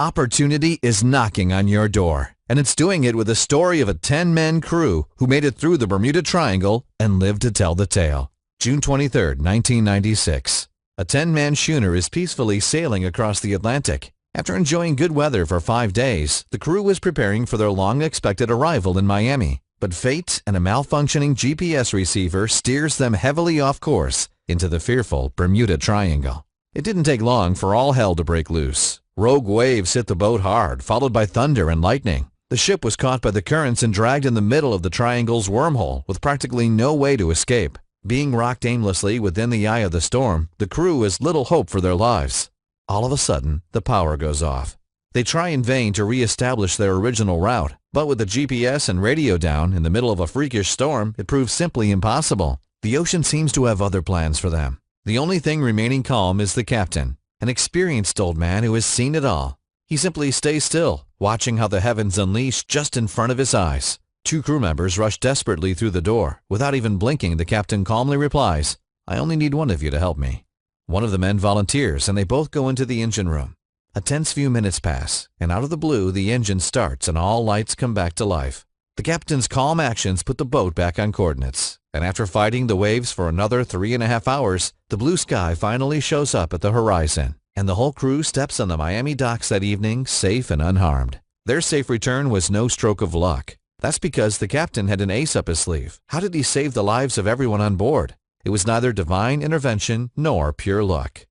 Opportunity is knocking on your door, and it's doing it with a story of a 10-man crew who made it through the Bermuda Triangle and lived to tell the tale. June 23, 1996. A 10-man schooner is peacefully sailing across the Atlantic. After enjoying good weather for 5 days, the crew was preparing for their long-expected arrival in Miami. But fate and a malfunctioning GPS receiver steers them heavily off course into the fearful Bermuda Triangle. It didn't take long for all hell to break loose. Rogue waves hit the boat hard, followed by thunder and lightning. The ship was caught by the currents and dragged in the middle of the triangle's wormhole with practically no way to escape. Being rocked aimlessly within the eye of the storm, the crew has little hope for their lives. All of a sudden, the power goes off. They try in vain to re-establish their original route, but with the GPS and radio down in the middle of a freakish storm, it proves simply impossible. The ocean seems to have other plans for them. The only thing remaining calm is the captain, an experienced old man who has seen it all. He simply stays still, watching how the heavens unleash just in front of his eyes. 2 crew members rush desperately through the door. Without even blinking, the captain calmly replies, "I only need one of you to help me." One of the men volunteers, and they both go into the engine room. A tense few minutes pass, and out of the blue, the engine starts and all lights come back to life. The captain's calm actions put the boat back on coordinates, and after fighting the waves for another 3.5 hours, the blue sky finally shows up at the horizon, and the whole crew steps on the Miami docks that evening, safe and unharmed. Their safe return was no stroke of luck. That's because the captain had an ace up his sleeve. How did he save the lives of everyone on board? It was neither divine intervention nor pure luck,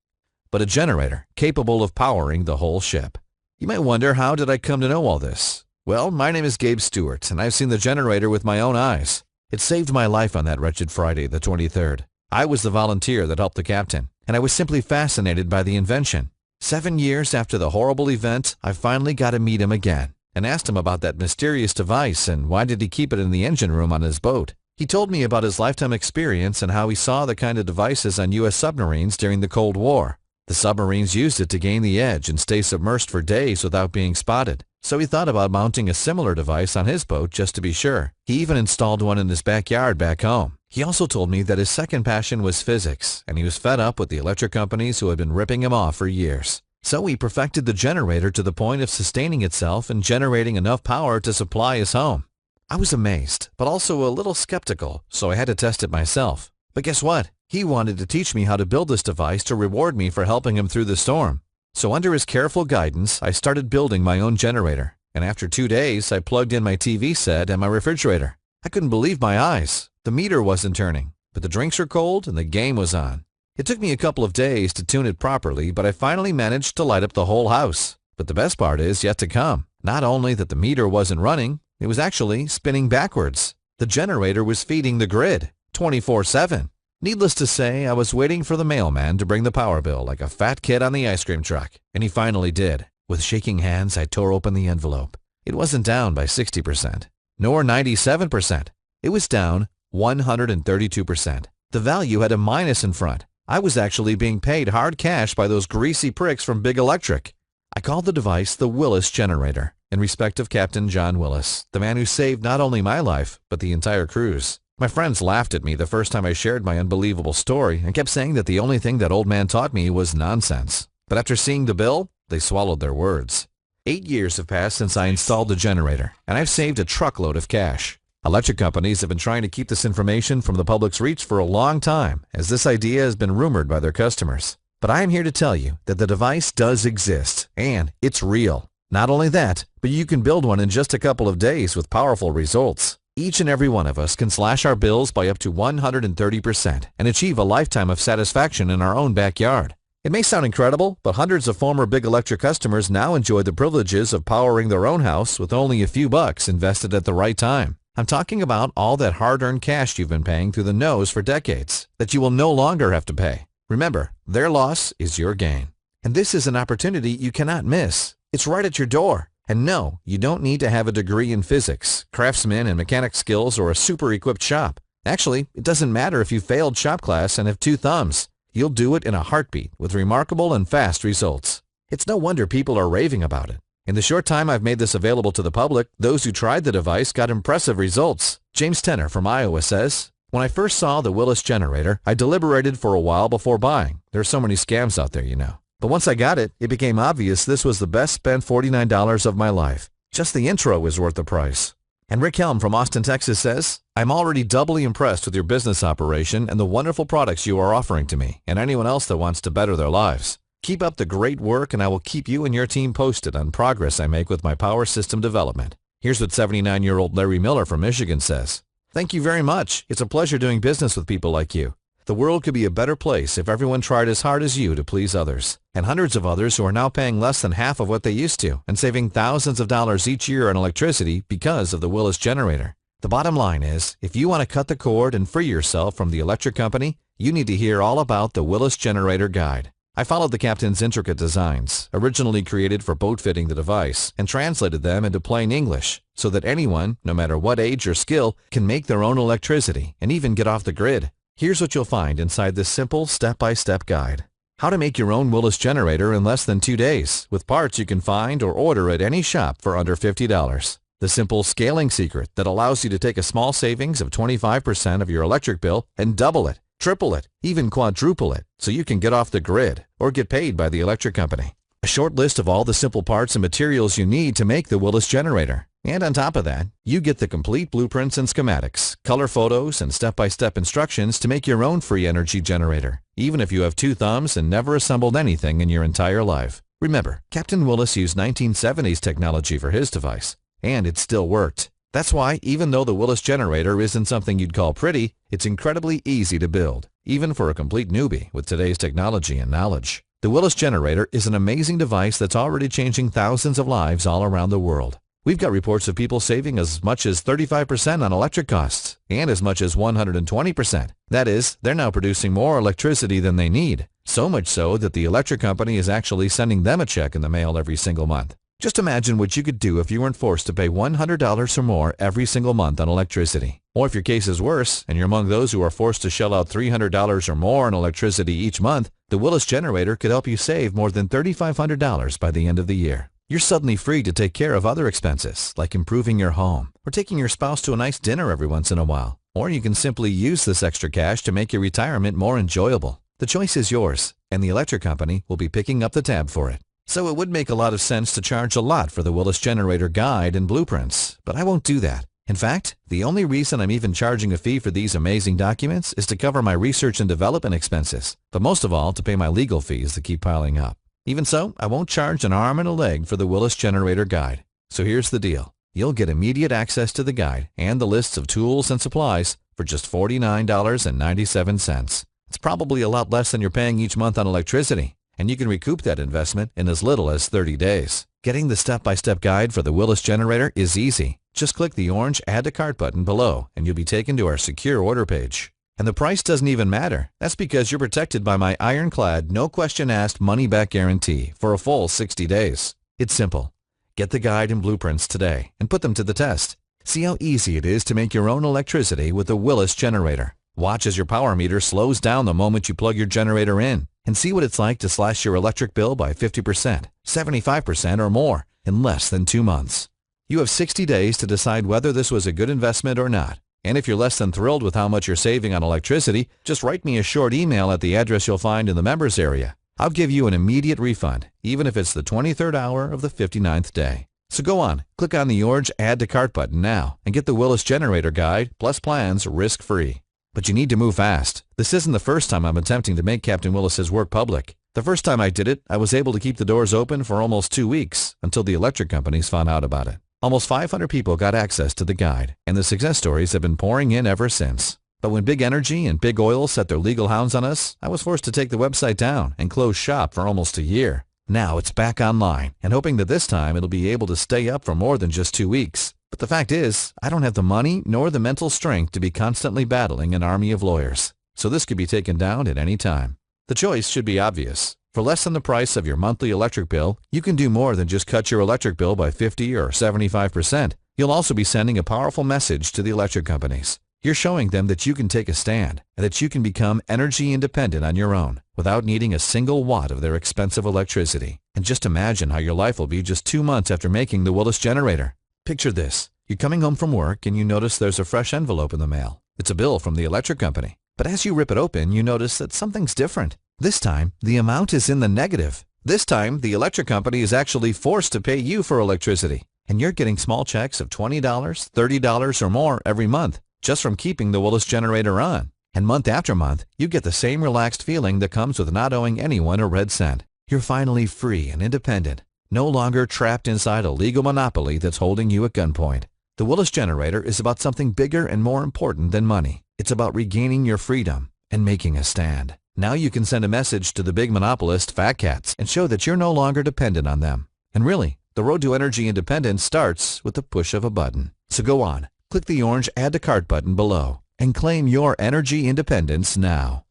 but a generator capable of powering the whole ship. You might wonder, how did I come to know all this? Well, my name is Gabe Stewart, and I've seen the generator with my own eyes. It saved my life on that wretched Friday, the 23rd. I was the volunteer that helped the captain, and I was simply fascinated by the invention. 7 years after the horrible event, I finally got to meet him again and asked him about that mysterious device and why did he keep it in the engine room on his boat. He told me about his lifetime experience and how he saw the kind of devices on U.S. submarines during the Cold War. The submarines used it to gain the edge and stay submersed for days without being spotted. So he thought about mounting a similar device on his boat just to be sure. He even installed one in his backyard back home. He also told me that his second passion was physics, and he was fed up with the electric companies who had been ripping him off for years. So he perfected the generator to the point of sustaining itself and generating enough power to supply his home. I was amazed, but also a little skeptical, so I had to test it myself. But guess what? He wanted to teach me how to build this device to reward me for helping him through the storm. So under his careful guidance, I started building my own generator, and after 2 days, I plugged in my TV set and my refrigerator. I couldn't believe my eyes. The meter wasn't turning, but the drinks were cold and the game was on. It took me a couple of days to tune it properly, but I finally managed to light up the whole house. But the best part is yet to come. Not only that the meter wasn't running, it was actually spinning backwards. The generator was feeding the grid, 24/7. Needless to say, I was waiting for the mailman to bring the power bill like a fat kid on the ice cream truck, and he finally did. With shaking hands, I tore open the envelope. It wasn't down by 60%, nor 97%. It was down 132%. The value had a minus in front. I was actually being paid hard cash by those greasy pricks from Big Electric. I called the device the Willis Generator, in respect of Captain John Willis, the man who saved not only my life, but the entire cruise. My friends laughed at me the first time I shared my unbelievable story and kept saying that the only thing that old man taught me was nonsense. But after seeing the bill, they swallowed their words. 8 years have passed since I installed the generator, and I've saved a truckload of cash. Electric companies have been trying to keep this information from the public's reach for a long time, as this idea has been rumored by their customers. But I am here to tell you that the device does exist, and it's real. Not only that, but you can build one in just a couple of days with powerful results. Each and every one of us can slash our bills by up to 130% and achieve a lifetime of satisfaction in our own backyard. It may sound incredible, but hundreds of former Big Electric customers now enjoy the privileges of powering their own house with only a few bucks invested at the right time. I'm talking about all that hard-earned cash you've been paying through the nose for decades that you will no longer have to pay. Remember, their loss is your gain. And this is an opportunity you cannot miss. It's right at your door. And no, you don't need to have a degree in physics, craftsman and mechanic skills, or a super-equipped shop. Actually, it doesn't matter if you failed shop class and have 2 thumbs. You'll do it in a heartbeat with remarkable and fast results. It's no wonder people are raving about it. In the short time I've made this available to the public, those who tried the device got impressive results. James Tenner from Iowa says, "When I first saw the Willis Generator, I deliberated for a while before buying. There are so many scams out there, you know. But once I got it, it became obvious this was the best spent $49 of my life. Just the intro is worth the price. And Rick Helm from Austin, Texas says, I'm already doubly impressed with your business operation and the wonderful products you are offering to me and anyone else that wants to better their lives. Keep up the great work and I will keep you and your team posted on progress I make with my power system development. Here's what 79-year-old Larry Miller from Michigan says. Thank you very much. It's a pleasure doing business with people like you. The world could be a better place if everyone tried as hard as you to please others. And hundreds of others who are now paying less than half of what they used to and saving thousands of dollars each year on electricity because of the Willis Generator. The bottom line is, if you want to cut the cord and free yourself from the electric company, you need to hear all about the Willis Generator Guide. I followed the captain's intricate designs, originally created for boat fitting the device, and translated them into plain English so that anyone, no matter what age or skill, can make their own electricity and even get off the grid. Here's what you'll find inside this simple step-by-step guide. How to make your own Willis generator in less than 2 days with parts you can find or order at any shop for under $50. The simple scaling secret that allows you to take a small savings of 25% of your electric bill and double it, triple it, even quadruple it so you can get off the grid or get paid by the electric company. A short list of all the simple parts and materials you need to make the Willis generator. And on top of that, you get the complete blueprints and schematics, color photos, and step-by-step instructions to make your own free energy generator, even if you have 2 thumbs and never assembled anything in your entire life. Remember, Captain Willis used 1970s technology for his device, and it still worked. That's why, even though the Willis generator isn't something you'd call pretty, it's incredibly easy to build, even for a complete newbie with today's technology and knowledge. The Willis generator is an amazing device that's already changing thousands of lives all around the world. We've got reports of people saving as much as 35% on electric costs and as much as 120%. That is, they're now producing more electricity than they need, so much so that the electric company is actually sending them a check in the mail every single month. Just imagine what you could do if you weren't forced to pay $100 or more every single month on electricity. Or if your case is worse and you're among those who are forced to shell out $300 or more on electricity each month, the Willis generator could help you save more than $3,500 by the end of the year. You're suddenly free to take care of other expenses, like improving your home, or taking your spouse to a nice dinner every once in a while. Or you can simply use this extra cash to make your retirement more enjoyable. The choice is yours, and the electric company will be picking up the tab for it. So it would make a lot of sense to charge a lot for the Willis Generator Guide and blueprints, but I won't do that. In fact, the only reason I'm even charging a fee for these amazing documents is to cover my research and development expenses, but most of all to pay my legal fees that keep piling up. Even so, I won't charge an arm and a leg for the Willis Generator Guide. So here's the deal. You'll get immediate access to the guide and the lists of tools and supplies for just $49.97. It's probably a lot less than you're paying each month on electricity, and you can recoup that investment in as little as 30 days. Getting the step-by-step guide for the Willis Generator is easy. Just click the orange Add to Cart button below and you'll be taken to our secure order page. And the price doesn't even matter. That's because you're protected by my ironclad, no-question-asked money-back guarantee for a full 60 days. It's simple. Get the guide and blueprints today and put them to the test. See how easy it is to make your own electricity with the Willis Generator. Watch as your power meter slows down the moment you plug your generator in, and see what it's like to slash your electric bill by 50%, 75% or more in less than 2 months. You have 60 days to decide whether this was a good investment or not. And if you're less than thrilled with how much you're saving on electricity, just write me a short email at the address you'll find in the members area. I'll give you an immediate refund, even if it's the 23rd hour of the 59th day. So go on, click on the orange Add to Cart button now and get the Willis Generator Guide plus plans risk-free. But you need to move fast. This isn't the first time I'm attempting to make Captain Willis's work public. The first time I did it, I was able to keep the doors open for almost 2 weeks until the electric companies found out about it. Almost 500 people got access to the guide, and the success stories have been pouring in ever since. But when Big Energy and Big Oil set their legal hounds on us, I was forced to take the website down and close shop for almost a year. Now it's back online, and hoping that this time it'll be able to stay up for more than just 2 weeks. But the fact is, I don't have the money nor the mental strength to be constantly battling an army of lawyers. So this could be taken down at any time. The choice should be obvious. For less than the price of your monthly electric bill, you can do more than just cut your electric bill by 50 or 75%. You'll also be sending a powerful message to the electric companies. You're showing them that you can take a stand and that you can become energy independent on your own without needing a single watt of their expensive electricity. And just imagine how your life will be just 2 months after making the Willis Generator. Picture this. You're coming home from work and you notice there's a fresh envelope in the mail. It's a bill from the electric company. But as you rip it open, you notice that something's different. This time, the amount is in the negative. This time, the electric company is actually forced to pay you for electricity, and you're getting small checks of $20, $30 or more every month just from keeping the Willis Generator on. And month after month, you get the same relaxed feeling that comes with not owing anyone a red cent. You're finally free and independent, no longer trapped inside a legal monopoly that's holding you at gunpoint. The Willis Generator is about something bigger and more important than money. It's about regaining your freedom and making a stand. Now you can send a message to the big monopolist, fat cats, and show that you're no longer dependent on them. And really, the road to energy independence starts with the push of a button. So go on, click the orange Add to Cart button below and claim your energy independence now.